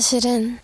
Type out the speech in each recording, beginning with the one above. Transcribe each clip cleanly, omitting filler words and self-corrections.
사실은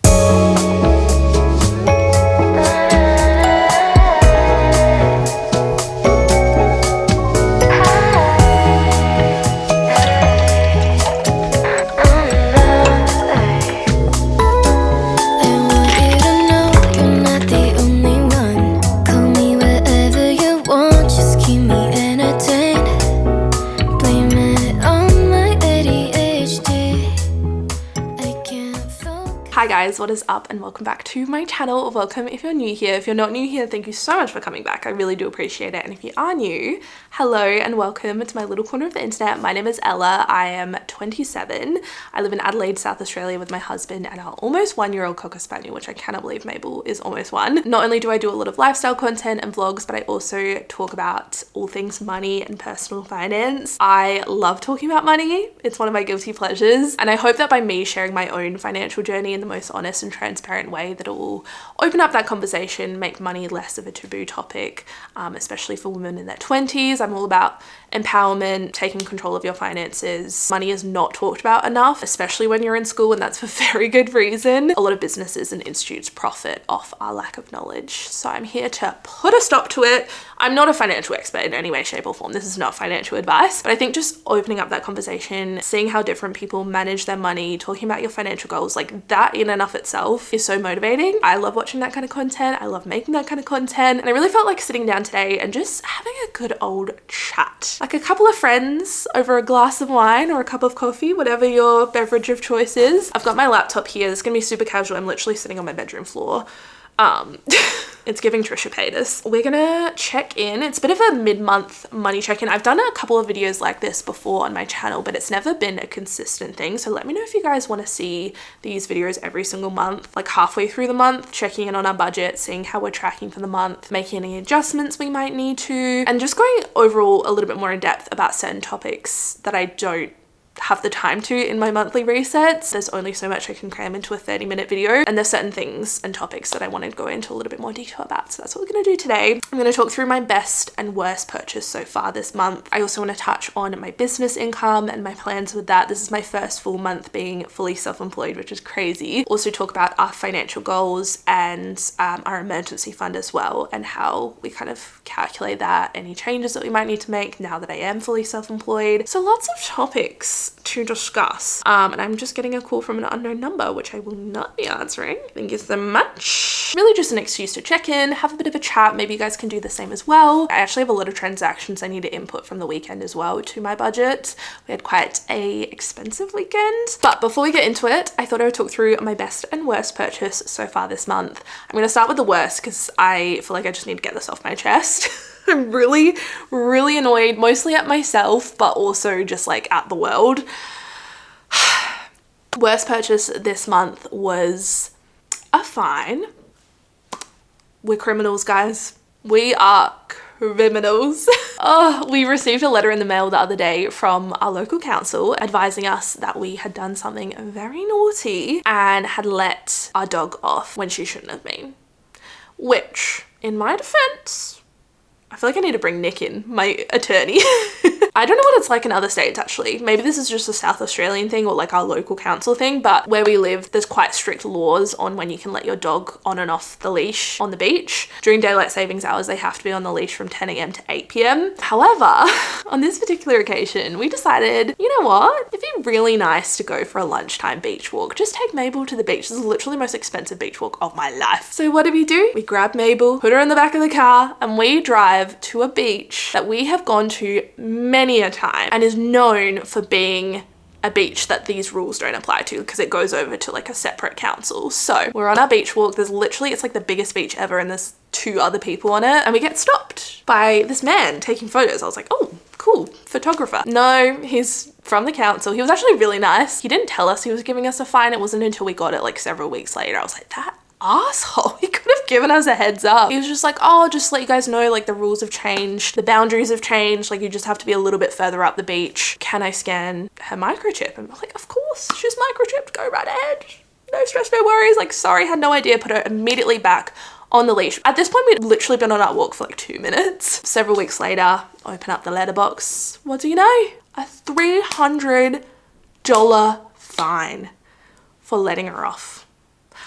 Hi guys, what is up and welcome back to my channel. Welcome if you're new here. If you're not new here, thank you so much for coming back. I really do appreciate it. And if you are new, hello and welcome to my little corner of the internet. My name is Ella. I am 27. I live in Adelaide, South Australia with my husband and our almost 1-year-old Cocker Spaniel, which I cannot believe Mabel is almost 1. Not only do I do a lot of lifestyle content and vlogs, but I also talk about all things money and personal finance. I love talking about money. It's one of my guilty pleasures. And I hope that by me sharing my own financial journey in the most honest and transparent way, that it will open up that conversation, make money less of a taboo topic, especially for women in their 20s. I'm all about empowerment, taking control of your finances. Money is not talked about enough, especially when you're in school, and that's for very good reason. A lot of businesses and institutes profit off our lack of knowledge. So I'm here to put a stop to it. I'm not a financial expert in any way, shape or form. This is not financial advice, but I think just opening up that conversation, seeing how different people manage their money, talking about your financial goals, like that in and of itself is so motivating. I love watching that kind of content. I love making that kind of content. And I really felt like sitting down today and just having a good old chat. Like a couple of friends over a glass of wine or a cup of coffee, whatever your beverage of choice is. I've got my laptop here. This is gonna be super casual. I'm literally sitting on my bedroom floor. It's giving Trisha Paytas. We're gonna check in. It's a bit of a mid-month money check-in. I've done a couple of videos like this before on my channel, but it's never been a consistent thing. So let me know if you guys want to see these videos every single month, like halfway through the month, checking in on our budget, seeing how we're tracking for the month, making any adjustments we might need to, and just going overall a little bit more in depth about certain topics that I don't have the time to in my monthly resets. There's only so much I can cram into a 30-minute video, and there's certain things and topics that I want to go into a little bit more detail about. So that's what we're going to do today. I'm going to talk through my best and worst purchase so far this month. I also want to touch on my business income and my plans with that. This is my first full month being fully self-employed, which is crazy. Also talk about our financial goals and our emergency fund as well, and how we kind of calculate that, any changes that we might need to make now that I am fully self-employed. So lots of topics to discuss, and I'm just getting a call from an unknown number, which I will not be answering. Thank you so much. Really just an excuse to check in, have a bit of a chat. Maybe you guys can do the same as well. I actually have a lot of transactions I need to input from the weekend as well to my budget. We had quite a expensive weekend. But before we get into it, I thought I would talk through my best and worst purchase so far this month. I'm going to start with the worst because I feel like I just need to get this off my chest. I'm really, really annoyed, mostly at myself, but also just like at the world. Worst purchase this month was a fine. We're criminals, guys. We are criminals. We received a letter in the mail the other day from our local council advising us that we had done something very naughty and had let our dog off when she shouldn't have been. Which, in my defense, I feel like I need to bring Nick in, my attorney. I don't know what it's like in other states actually. Maybe this is just a South Australian thing or like our local council thing, but where we live, there's quite strict laws on when you can let your dog on and off the leash on the beach. During daylight savings hours, they have to be on the leash from 10 a.m. to 8 p.m. However, on this particular occasion, we decided, you know what? It'd be really nice to go for a lunchtime beach walk. Just take Mabel to the beach. This is literally the most expensive beach walk of my life. So what do? We grab Mabel, put her in the back of the car, and we drive to a beach that we have gone to many a time and is known for being a beach that these rules don't apply to because it goes over to like a separate council. So we're on our beach walk. There's literally, it's like the biggest beach ever and there's 2 other people on it, and we get stopped by this man taking photos. I was like, oh, cool, photographer. No, he's from the council. He was actually really nice. He didn't tell us he was giving us a fine. It wasn't until we got it like several weeks later. I was like, that asshole, he could have given us a heads up. He was just like, oh, just let you guys know, like the rules have changed, the boundaries have changed, like you just have to be a little bit further up the beach. Can I scan her microchip? And I'm like, of course, she's microchipped, go right ahead. No stress, no worries. Like, sorry, had no idea. Put her immediately back on the leash. At this point, we'd literally been on our walk for like 2 minutes. Several weeks later, open up the letterbox. What do you know? A $300 fine for letting her off.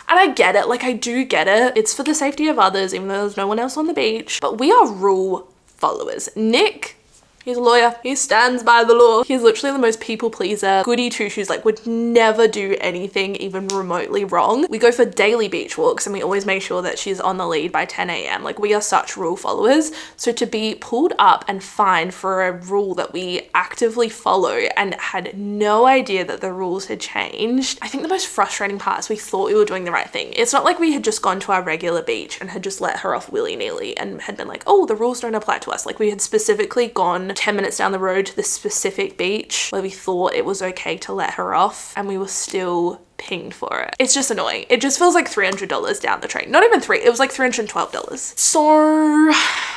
And I get it, like I do get it. It's for the safety of others, even though there's no one else on the beach. But we are rule followers. Nick, he's a lawyer. He stands by the law. He's literally the most people pleaser, goody two shoes, like would never do anything even remotely wrong. We go for daily beach walks and we always make sure that she's on the lead by 10 a.m. Like we are such rule followers. So to be pulled up and fined for a rule that we actively follow and had no idea that the rules had changed, I think the most frustrating part is we thought we were doing the right thing. It's not like we had just gone to our regular beach and had just let her off willy-nilly and had been like, oh, the rules don't apply to us. Like we had specifically gone 10 minutes down the road to this specific beach where we thought it was okay to let her off and we were still pinged for it. It's just annoying. It just feels like $300 down the train. Not even it was like $312. So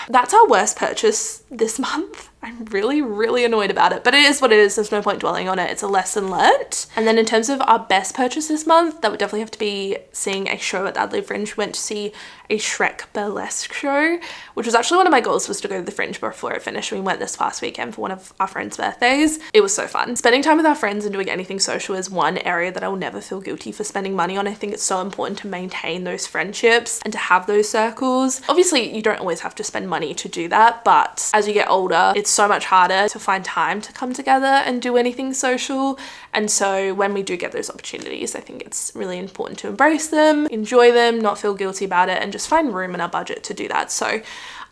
that's our worst purchase this month. I'm really annoyed about it, but it is what it is. There's no point dwelling on it. It's a lesson learnt. And then in terms of our best purchase this month, that would definitely have to be seeing a show at the Adelaide Fringe. Went to see a Shrek burlesque show, which was actually one of my goals, was to go to the Fringe before it finished. We went this past weekend for one of our friends' birthdays. It was so fun. Spending time with our friends and doing anything social is one area that I will never feel guilty for spending money on. I think it's so important to maintain those friendships and to have those circles. Obviously, you don't always have to spend money to do that, but as you get older, it's so much harder to find time to come together and do anything social. And so when we do get those opportunities, I think it's really important to embrace them, enjoy them, not feel guilty about it, and just find room in our budget to do that. So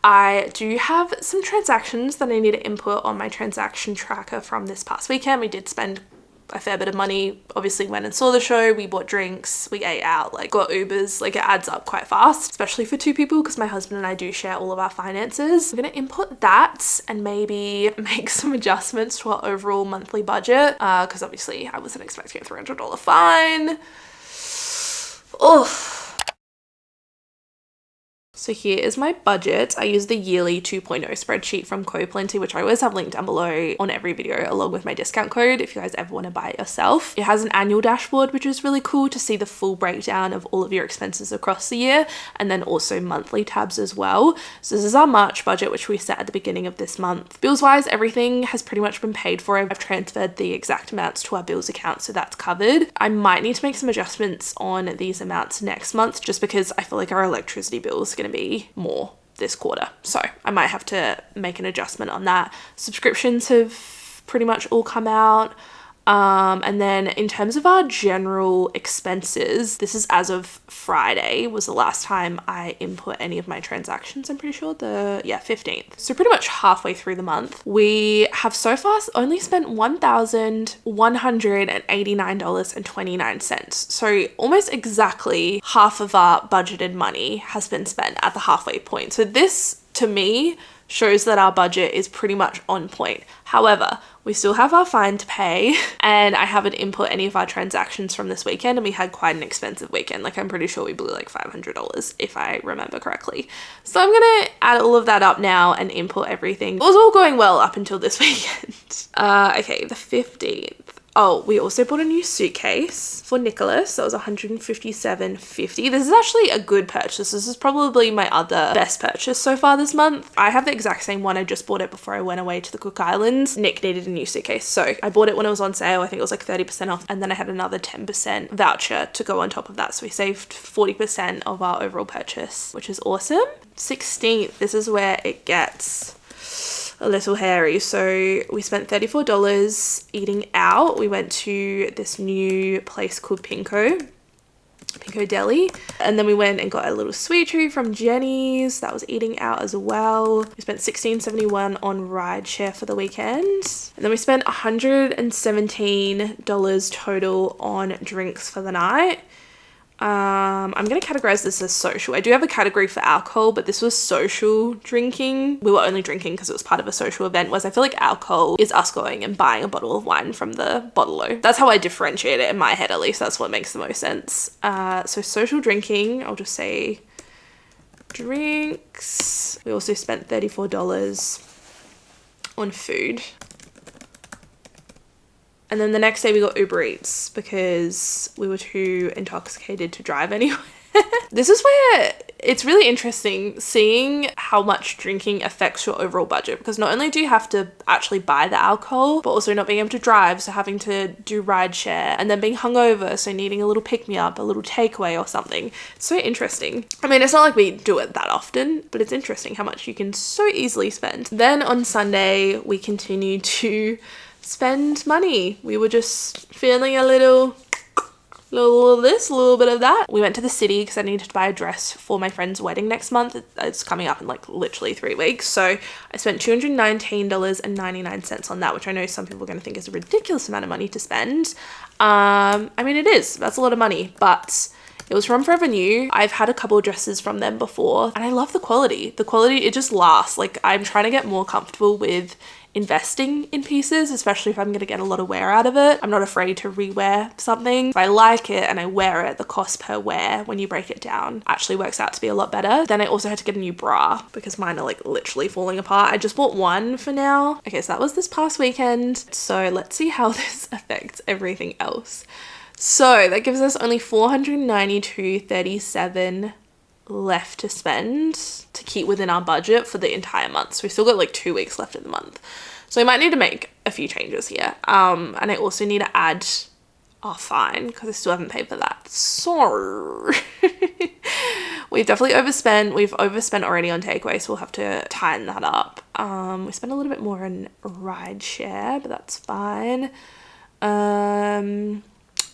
I do have some transactions that I need to input on my transaction tracker from this past weekend. We did spend a fair bit of money. Obviously went and saw the show, we bought drinks, we ate out, like got Ubers. Like it adds up quite fast, especially for two people, because my husband and I do share all of our finances. I'm gonna input that and maybe make some adjustments to our overall monthly budget, because obviously I wasn't expecting a $300 fine. Oh. So here is my budget. I use the yearly 2.0 spreadsheet from CoPlenty, which I always have linked down below on every video, along with my discount code if you guys ever want to buy it yourself. It has an annual dashboard, which is really cool to see the full breakdown of all of your expenses across the year, and then also monthly tabs as well. So this is our March budget, which we set at the beginning of this month. Bills wise, everything has pretty much been paid for. I've transferred the exact amounts to our bills account, so that's covered. I might need to make some adjustments on these amounts next month, just because I feel like our electricity bill is going to be more this quarter. So I might have to make an adjustment on that. Subscriptions have pretty much all come out. And then in terms of our general expenses, this is as of Friday was the last time I input any of my transactions. I'm pretty sure 15th. So pretty much halfway through the month. We have so far only spent $1,189.29. So almost exactly half of our budgeted money has been spent at the halfway point. So this, to me, shows that our budget is pretty much on point. However, we still have our fine to pay, and I haven't input any of our transactions from this weekend, and we had quite an expensive weekend. Like I'm pretty sure we blew like $500 if I remember correctly. So I'm gonna add all of that up now and input everything. It was all going well up until this weekend. Okay, the 15th. Oh, we also bought a new suitcase for Nicholas. That was $157.50. This is actually a good purchase. This is probably my other best purchase so far this month. I have the exact same one. I just bought it before I went away to the Cook Islands. Nick needed a new suitcase, so I bought it when it was on sale. I think it was like 30% off, and then I had another 10% voucher to go on top of that. So we saved 40% of our overall purchase, which is awesome. 16th, this is where it gets a little hairy. So we spent $34 eating out. We went to this new place called Pinko Deli, and then we went and got a little sweet treat from Jenny's. That was eating out as well. We spent $16.71 on rideshare for the weekend, and then we spent $117 total on drinks for the night. I'm going to categorize this as social. I do have a category for alcohol, but this was social drinking. We were only drinking because it was part of a social event, whereas I feel like alcohol is us going and buying a bottle of wine from the bottle-o. That's how I differentiate it in my head, at least. That's what makes the most sense. So social drinking, I'll just say drinks. We also spent $34 on food. And then the next day we got Uber Eats because we were too intoxicated to drive anywhere. This is where it's really interesting seeing how much drinking affects your overall budget, because not only do you have to actually buy the alcohol, but also not being able to drive, so having to do rideshare, and then being hungover, so needing a little pick-me-up, a little takeaway or something. It's so interesting. I mean, it's not like we do it that often, but it's interesting how much you can so easily spend. Then on Sunday, we continued to spend money. We were just feeling a little of this, a little bit of that. We went to the city because I needed to buy a dress for my friend's wedding next month. It's coming up in like literally 3 weeks. So I spent $219.99 on that, which I know some people are going to think is a ridiculous amount of money to spend. I mean, it is. That's a lot of money, but it was from Forever New. I've had a couple of dresses from them before and I love the quality. The quality, it just lasts. Like, I'm trying to get more comfortable with investing in pieces, especially if I'm going to get a lot of wear out of it. I'm not afraid to rewear something. If I like it and I wear it, the cost per wear, when you break it down, actually works out to be a lot better. Then I also had to get a new bra because mine are like literally falling apart. I just bought one for now. Okay, so that was this past weekend. So let's see how this affects everything else. So that gives us only $492.37 left to spend to keep within our budget for the entire month. So we've still got like 2 weeks left in the month. So we might need to make a few changes here. And I also need to add our fine because I still haven't paid for that. So we've definitely overspent. We've overspent already on takeaway, so we'll have to tighten that up. We spent a little bit more on rideshare, but that's fine.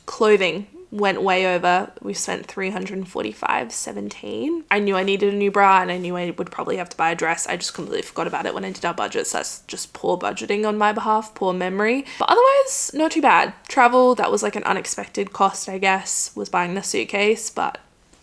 Clothing went way over. We spent $345.17. I knew I needed a new bra and I knew I would probably have to buy a dress. I just completely forgot about it when I did our budgets. That's just poor budgeting on my behalf, poor memory. But otherwise, not too bad. Travel, that was like an unexpected cost, I guess, was buying the suitcase, but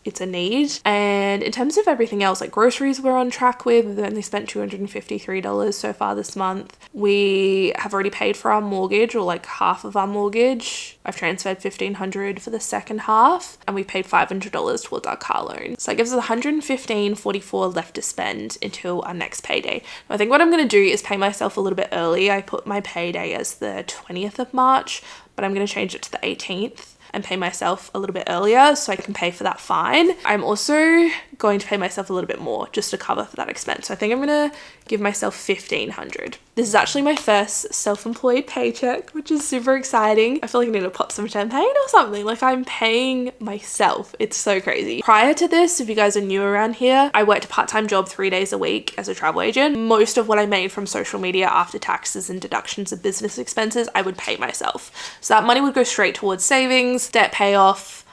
it's a need. And in terms of everything else, like groceries we're on track with. We've only spent $253 so far this month. We have already paid for our mortgage, or like half of our mortgage. I've transferred $1,500 for the second half, and we paid $500 towards our car loan. So that gives us $115.44 left to spend until our next payday. I think what I'm going to do is pay myself a little bit early. I put my payday as the 20th of March, but I'm going to change it to the 18th. And pay myself a little bit earlier so I can pay for that fine. I'm also going to pay myself a little bit more just to cover for that expense. So I think I'm gonna give myself $1,500. This is actually my first self-employed paycheck, which is super exciting. I feel like I need to pop some champagne or something. Like, I'm paying myself. It's so crazy. Prior to this, if you guys are new around here, I worked a part-time job 3 days a week as a travel agent. Most of what I made from social media after taxes and deductions of business expenses, I would pay myself. So that money would go straight towards savings, debt payoff,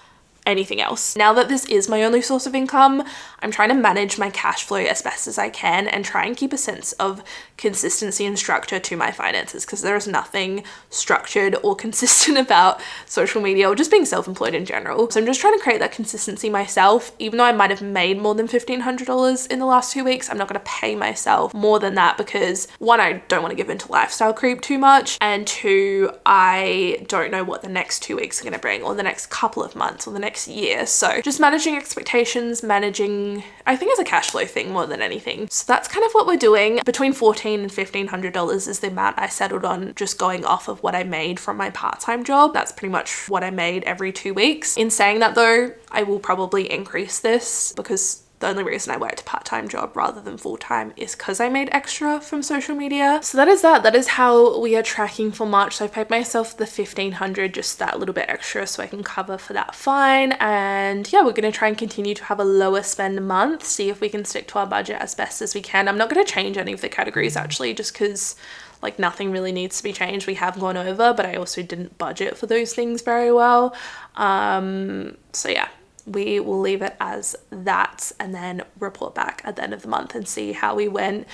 anything else. Now that this is my only source of income, I'm trying to manage my cash flow as best as I can and try and keep a sense of consistency and structure to my finances, because there is nothing structured or consistent about social media or just being self-employed in general. So I'm just trying to create that consistency myself. Even though I might have made more than $1,500 in the last 2 weeks, I'm not going to pay myself more than that because, one, I don't want to give into lifestyle creep too much, and two, I don't know what the next 2 weeks are going to bring, or the next couple of months, or the next year. So just managing expectations, managing, I think it's a cash flow thing more than anything. So that's kind of what we're doing. Between $1,400 and $1,500 is the amount I settled on, just going off of what I made from my part-time job. That's pretty much what I made every 2 weeks. In saying that though, I will probably increase this because the only reason I worked a part-time job rather than full-time is because I made extra from social media. So that is that. That is how we are tracking for March. So I paid myself the $1,500, just that little bit extra so I can cover for that fine. And yeah, we're going to try and continue to have a lower spend month, see if we can stick to our budget as best as we can. I'm not going to change any of the categories actually, just because like nothing really needs to be changed. We have gone over, but I also didn't budget for those things very well. So yeah. We will leave it as that and then report back at the end of the month and see how we went.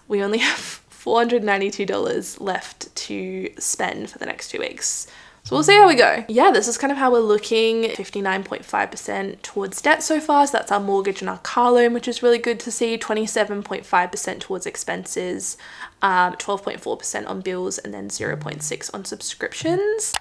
We only have $492 left to spend for the next 2 weeks. So we'll see how we go. Yeah, this is kind of how we're looking. 59.5% towards debt so far. So that's our mortgage and our car loan, which is really good to see. 27.5% towards expenses, 12.4% on bills, and then 0.6% on subscriptions.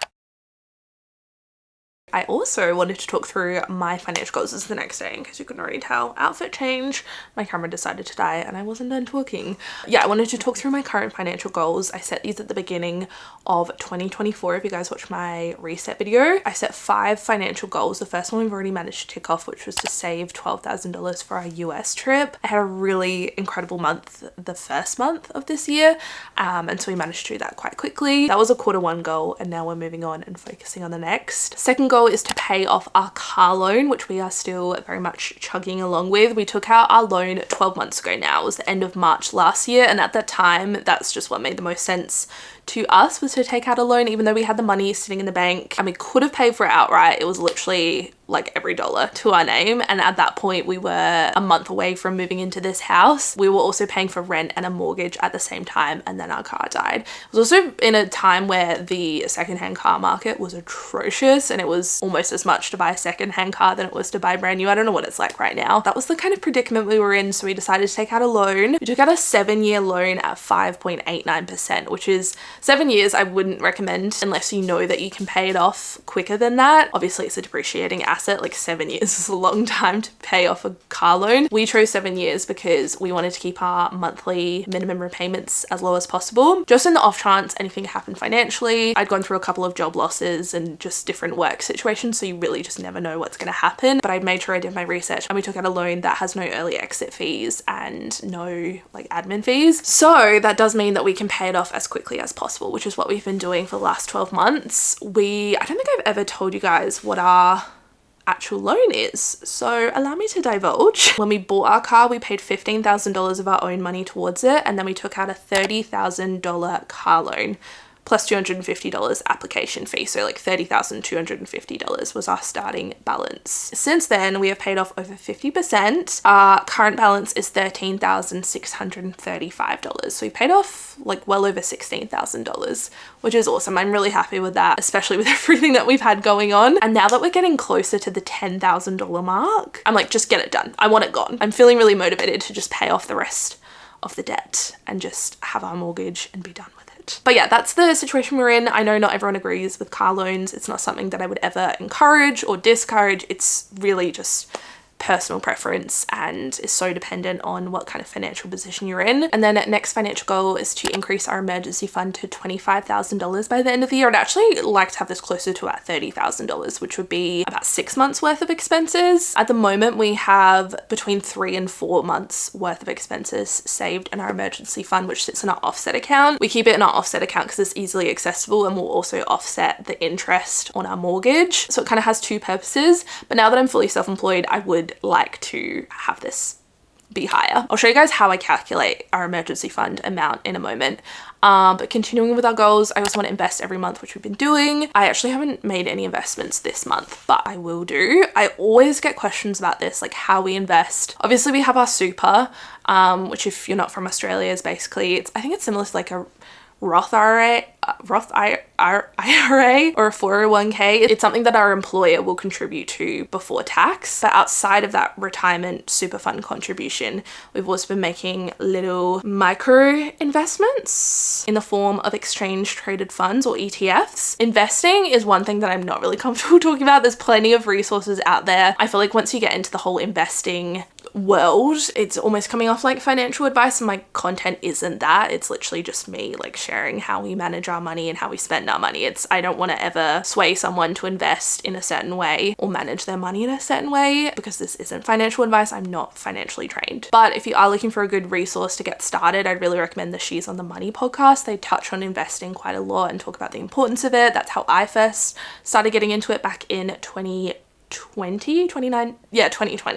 I also wanted to talk through my financial goals. This is the next day, in case you couldn't already tell. Outfit change. My camera decided to die and I wasn't done talking. Yeah, I wanted to talk through my current financial goals. I set these at the beginning of 2024. If you guys watched my reset video, I set 5 financial goals. The first one we've already managed to tick off, which was to save $12,000 for our US trip. I had a really incredible month the first month of this year, and so we managed to do that quite quickly. That was a Q1 goal, and now we're moving on and focusing on the next. Second goal is to pay off our car loan, which we are still very much chugging along with. We took out our loan 12 months ago now. It was the end of March last year, and at that time, that's just what made the most sense to us, was to take out a loan, even though we had the money sitting in the bank and we could have paid for it outright. It was literally like every dollar to our name, and at that point we were a month away from moving into this house. We were also paying for rent and a mortgage at the same time, and then our car died. It was also in a time where the secondhand car market was atrocious, and it was almost as much to buy a secondhand car than it was to buy brand new. I don't know what it's like right now. That was the kind of predicament we were in, so we decided to take out a loan. We took out a 7-year loan at 5.89%, which is 7 years I wouldn't recommend unless you know that you can pay it off quicker than that. Obviously it's a depreciating asset. Like 7 years is a long time to pay off a car loan. We chose 7 years because we wanted to keep our monthly minimum repayments as low as possible. Just in the off chance anything happened financially. I'd gone through a couple of job losses and just different work situations, so you really just never know what's going to happen. But I made sure I did my research, and we took out a loan that has no early exit fees and no like admin fees. So that does mean that we can pay it off as quickly as possible, which is what we've been doing for the last 12 months. I don't think I've ever told you guys what our actual loan is, so allow me to divulge. When we bought our car, we paid $15,000 of our own money towards it, and then we took out a $30,000 car loan plus $250 application fee, so like $30,250 was our starting balance. Since then, we have paid off over 50%. Our current balance is $13,635, so we paid off like well over $16,000, which is awesome. I'm really happy with that, especially with everything that we've had going on. And now that we're getting closer to the $10,000 mark, I'm like, just get it done. I want it gone. I'm feeling really motivated to just pay off the rest of the debt and just have our mortgage and be done with it. But yeah, that's the situation we're in. I know not everyone agrees with car loans. It's not something that I would ever encourage or discourage. It's really just personal preference and is so dependent on what kind of financial position you're in. And then next financial goal is to increase our emergency fund to $25,000 by the end of the year. I'd actually like to have this closer to about $30,000, which would be about 6 months worth of expenses. At the moment, we have between 3 and 4 months worth of expenses saved in our emergency fund, which sits in our offset account. We keep it in our offset account because it's easily accessible and will also offset the interest on our mortgage. So it kind of has two purposes. But now that I'm fully self-employed, I would like to have this be higher. I'll show you guys how I calculate our emergency fund amount in a moment. But continuing with our goals, I also want to invest every month, which we've been doing. I actually haven't made any investments this month, but I will do. I always get questions about this, like how we invest. Obviously we have our super, which if you're not from Australia is basically, I think it's similar to like a Roth IRA or a 401k. It's something that our employer will contribute to before tax. But outside of that retirement super fund contribution, we've also been making little micro investments in the form of exchange traded funds or ETFs. Investing is one thing that I'm not really comfortable talking about. There's plenty of resources out there. I feel like once you get into the whole investing world, it's almost coming off like financial advice, and my content isn't that. It's literally just me like sharing how we manage our money and how we spend our money. I don't want to ever sway someone to invest in a certain way or manage their money in a certain way, because this isn't financial advice. I'm not financially trained. But if you are looking for a good resource to get started, I'd really recommend the She's on the Money podcast. They touch on investing quite a lot and talk about the importance of it. That's how I first started getting into it back in 2020.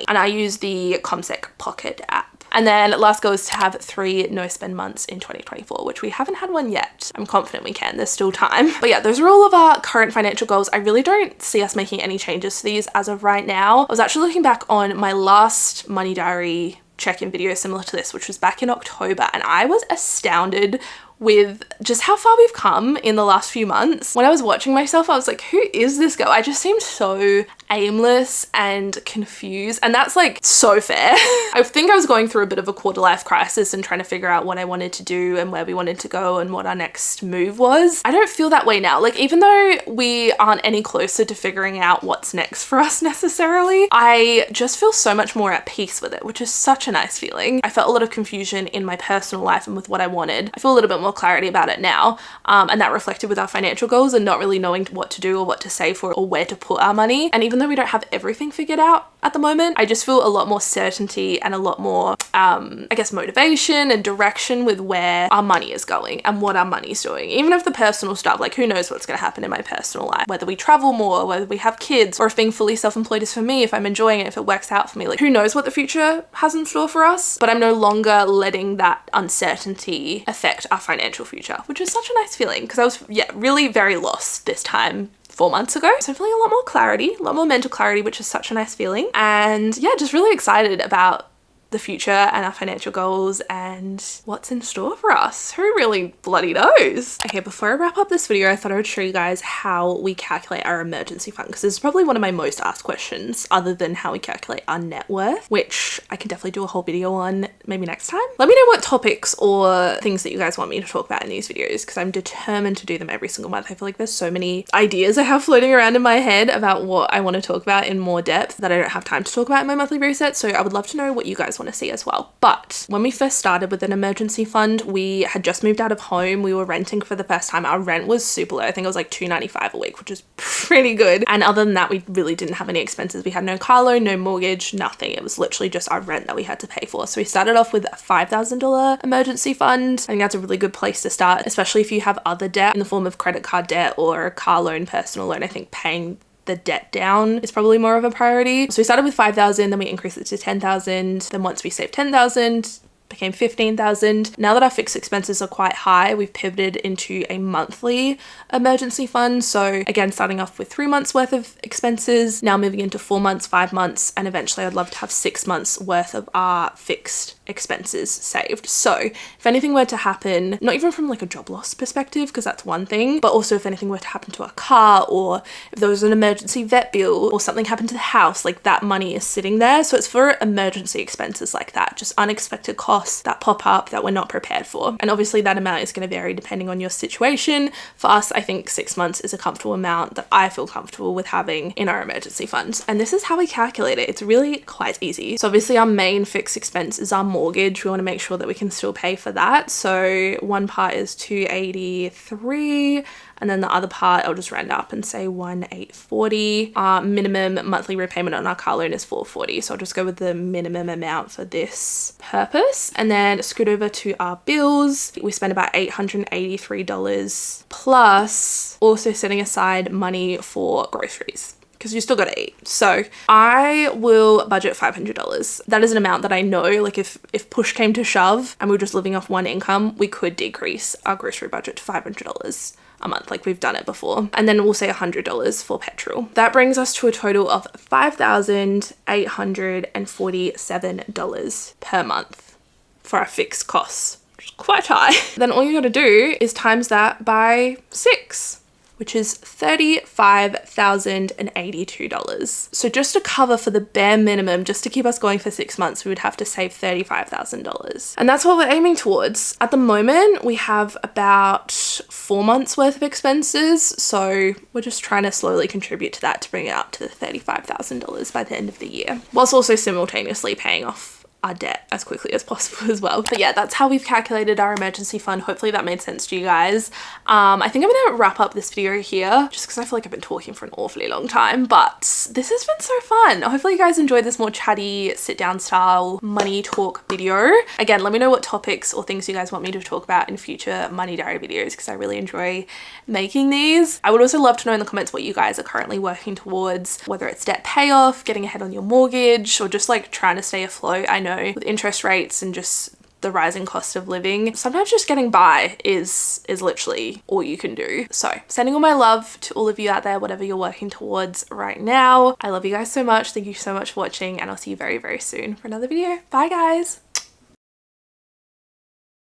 And I use the ComSec Pocket app. And then last goal is to have 3 no spend months in 2024, which we haven't had one yet. I'm confident we can, there's still time. But yeah, those are all of our current financial goals. I really don't see us making any changes to these as of right now. I was actually looking back on my last money diary check-in video similar to this, which was back in October, and I was astounded with just how far we've come in the last few months. When I was watching myself, I was like, who is this girl? I just seemed so aimless and confused, and that's like so fair. I think I was going through a bit of a quarter life crisis and trying to figure out what I wanted to do and where we wanted to go and what our next move was. I don't feel that way now. Like, even though we aren't any closer to figuring out what's next for us necessarily, I just feel so much more at peace with it, which is such a nice feeling. I felt a lot of confusion in my personal life and with what I wanted. I feel a little bit more clarity about it now, and that reflected with our financial goals and not really knowing what to do or what to save for or where to put our money. And even though we don't have everything figured out at the moment, I just feel a lot more certainty and a lot more I guess motivation and direction with where our money is going and what our money's doing. Even if the personal stuff, like who knows what's going to happen in my personal life, whether we travel more, whether we have kids, or if being fully self-employed is for me, if I'm enjoying it, if it works out for me, like who knows what the future has in store for us. But I'm no longer letting that uncertainty affect our financial future, which is such a nice feeling, because I was really very lost this time 4 months ago. So I'm feeling a lot more clarity, a lot more mental clarity, which is such a nice feeling. And yeah, just really excited about the future and our financial goals and what's in store for us. Who really bloody knows? Okay, before I wrap up this video, I thought I would show you guys how we calculate our emergency fund, because this is probably one of my most asked questions other than how we calculate our net worth, which I can definitely do a whole video on maybe next time. Let me know what topics or things that you guys want me to talk about in these videos, because I'm determined to do them every single month. I feel like there's so many ideas I have floating around in my head about what I want to talk about in more depth that I don't have time to talk about in my monthly reset. So I would love to know what you guys want to see as well. But when we first started with an emergency fund, we had just moved out of home. We were renting for the first time. Our rent was super low. I think it was like $2.95 a week, which is pretty good. And other than that, we really didn't have any expenses. We had no car loan, no mortgage, nothing. It was literally just our rent that we had to pay for. So we started off with a $5,000 emergency fund. I think that's a really good place to start, especially if you have other debt in the form of credit card debt or a car loan, personal loan. I think paying the debt down is probably more of a priority. So we started with 5,000, then we increased it to 10,000. Then once we saved 10,000, became 15,000. Now that our fixed expenses are quite high, we've pivoted into a monthly emergency fund. So again, starting off with 3 months worth of expenses, now moving into 4 months, 5 months, and eventually I'd love to have 6 months worth of our fixed expenses saved. So if anything were to happen, not even from like a job loss perspective, because that's one thing, but also if anything were to happen to our car, or if there was an emergency vet bill or something happened to the house, like that money is sitting there. So it's for emergency expenses like that, just unexpected costs that pop up that we're not prepared for. And obviously that amount is going to vary depending on your situation. For us, I think 6 months is a comfortable amount that I feel comfortable with having in our emergency funds. And this is how we calculate it. It's really quite easy. So obviously our main fixed expense is our mortgage. We want to make sure that we can still pay for that. So one part is $283, and then the other part I'll just round up and say $1,840. Our minimum monthly repayment on our car loan is $440. So I'll just go with the minimum amount for this purpose. And then scoot over to our bills. We spend about $883 plus also setting aside money for groceries, because you still gotta eat. So I will budget $500. That is an amount that I know, like if push came to shove and we were just living off one income, we could decrease our grocery budget to $500 a month, like we've done it before. And then we'll say $100 for petrol. That brings us to a total of $5,847 per month for our fixed costs, which is quite high. Then all you gotta do is times that by 6, which is $35,082. So just to cover for the bare minimum, just to keep us going for 6 months, we would have to save $35,000. And that's what we're aiming towards. At the moment, we have about 4 months worth of expenses. So we're just trying to slowly contribute to that to bring it up to the $35,000 by the end of the year, whilst also simultaneously paying off our debt as quickly as possible as well. But yeah, that's how we've calculated our emergency fund. Hopefully that made sense to you guys. I think I'm gonna wrap up this video here just because I feel like I've been talking for an awfully long time, but this has been so fun. Hopefully you guys enjoyed this more chatty, sit down style money talk video. Again, let me know what topics or things you guys want me to talk about in future money diary videos, because I really enjoy making these. I would also love to know in the comments what you guys are currently working towards, whether it's debt payoff, getting ahead on your mortgage, or just like trying to stay afloat. I know with interest rates and just the rising cost of living, sometimes just getting by is literally all you can do. So sending all my love to all of you out there, whatever you're working towards right now. I love you guys so much. Thank you so much for watching, and I'll see you very, very soon for another video. Bye guys.